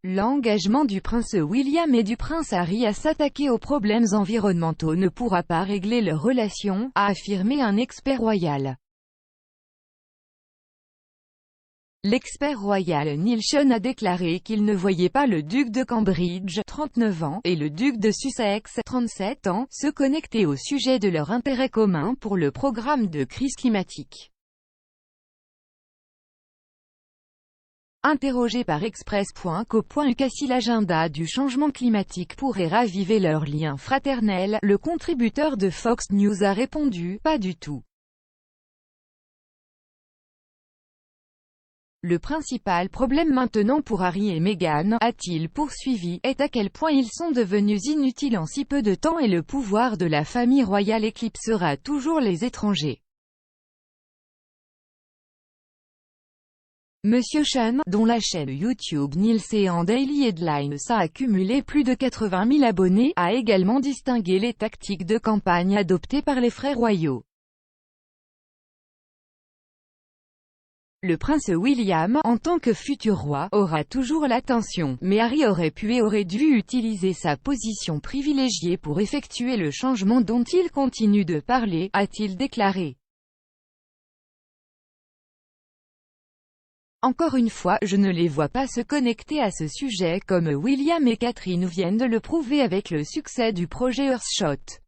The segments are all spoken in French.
L'engagement du prince William et du prince Harry à s'attaquer aux problèmes environnementaux ne pourra pas régler leur relation, a affirmé un expert royal. L'expert royal Neil Sean a déclaré qu'il ne voyait pas le duc de Cambridge, 39 ans, et le duc de Sussex, 37 ans, se connecter au sujet de leur intérêt commun pour le programme de crise climatique. Interrogé par Express.co.uk si l'agenda du changement climatique pourrait raviver leur lien fraternel, le contributeur de Fox News a répondu « Pas du tout ». Le principal problème maintenant pour Harry et Meghan, a-t-il poursuivi, est à quel point ils sont devenus inutiles en si peu de temps et le pouvoir de la famille royale éclipsera toujours les étrangers. Monsieur Sean, dont la chaîne YouTube Nielsen Daily Headlines a accumulé plus de 80 000 abonnés, a également distingué les tactiques de campagne adoptées par les frères royaux. Le prince William, en tant que futur roi, aura toujours l'attention, mais Harry aurait pu et aurait dû utiliser sa position privilégiée pour effectuer le changement dont il continue de parler, a-t-il déclaré. Encore une fois, je ne les vois pas se connecter à ce sujet comme William et Catherine viennent de le prouver avec le succès du projet Earthshot.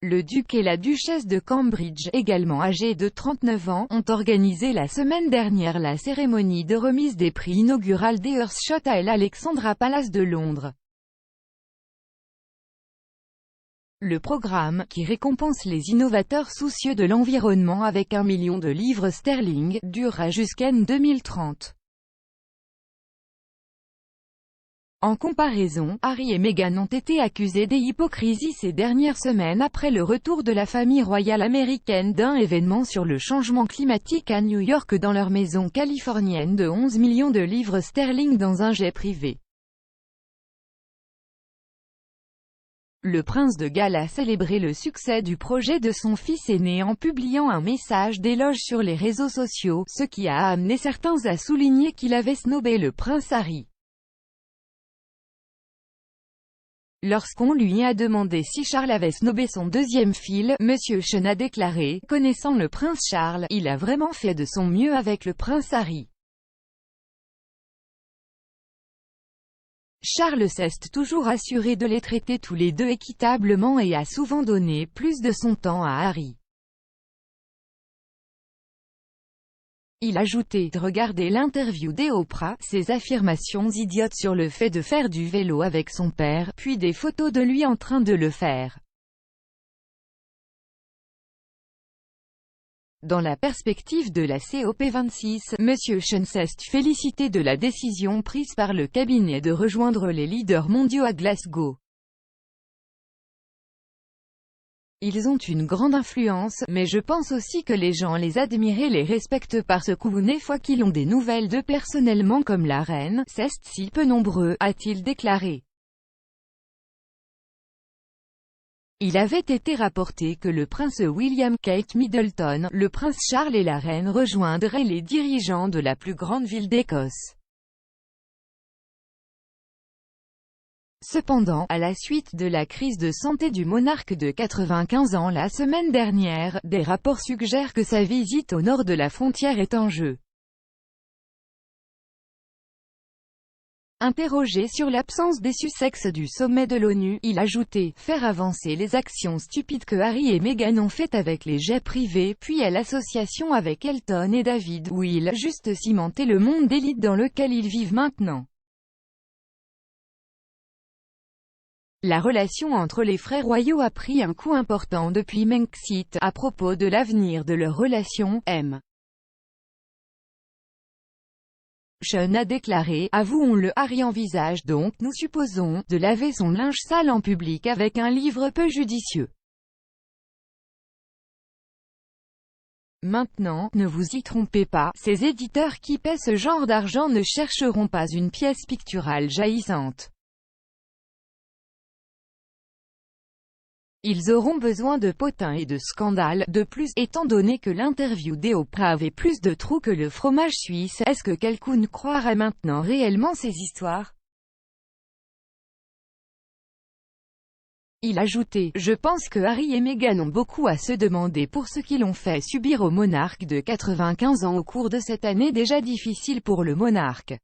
Le duc et la duchesse de Cambridge, également âgés de 39 ans, ont organisé la semaine dernière la cérémonie de remise des prix inaugurale des Earthshot à l'Alexandra Palace de Londres. Le programme, qui récompense les innovateurs soucieux de l'environnement avec 1 million de livres sterling, durera jusqu'en 2030. En comparaison, Harry et Meghan ont été accusés d'hypocrisie ces dernières semaines après le retour de la famille royale américaine d'un événement sur le changement climatique à New York dans leur maison californienne de 11 millions de livres sterling dans un jet privé. Le prince de Galles a célébré le succès du projet de son fils aîné en publiant un message d'éloge sur les réseaux sociaux, ce qui a amené certains à souligner qu'il avait snobé le prince Harry. Lorsqu'on lui a demandé si Charles avait snobé son deuxième fils, Monsieur Sean a déclaré « Connaissant le prince Charles, il a vraiment fait de son mieux avec le prince Harry. Charles s'est toujours assuré de les traiter tous les deux équitablement et a souvent donné plus de son temps à Harry. » Il a ajouté « Regardez l'interview d'Oprah, ses affirmations idiotes sur le fait de faire du vélo avec son père, puis des photos de lui en train de le faire. » Dans la perspective de la COP26, Monsieur Sean s'est félicité de la décision prise par le cabinet de rejoindre les leaders mondiaux à Glasgow. Ils ont une grande influence, mais je pense aussi que les gens les admirent et les respectent parce qu'une fois qu'ils ont des nouvelles d'eux personnellement comme la reine, c'est si peu nombreux, a-t-il déclaré. Il avait été rapporté que le prince William, Kate Middleton, le prince Charles et la reine rejoindraient les dirigeants de la plus grande ville d'Écosse. Cependant, à la suite de la crise de santé du monarque de 95 ans la semaine dernière, des rapports suggèrent que sa visite au nord de la frontière est en jeu. Interrogé sur l'absence des Sussex du sommet de l'ONU, il a ajouté « Faire avancer les actions stupides que Harry et Meghan ont faites avec les jets privés, puis à l'association avec Elton et David, Will, juste cimenter le monde d'élite dans lequel ils vivent maintenant. » La relation entre les frères royaux a pris un coup important depuis Brexit, à propos de l'avenir de leur relation, M. Sean a déclaré « Avouons-le, Harry envisage donc, nous supposons, de laver son linge sale en public avec un livre peu judicieux. Maintenant, ne vous y trompez pas, ces éditeurs qui paient ce genre d'argent ne chercheront pas une pièce picturale jaillissante. Ils auront besoin de potins et de scandales. De plus, étant donné que l'interview d'Oprah avait plus de trous que le fromage suisse, est-ce que quelqu'un croirait maintenant réellement ces histoires? Il ajoutait: « Je pense que Harry et Meghan ont beaucoup à se demander pour ce qu'ils ont fait subir au monarque de 95 ans au cours de cette année déjà difficile pour le monarque.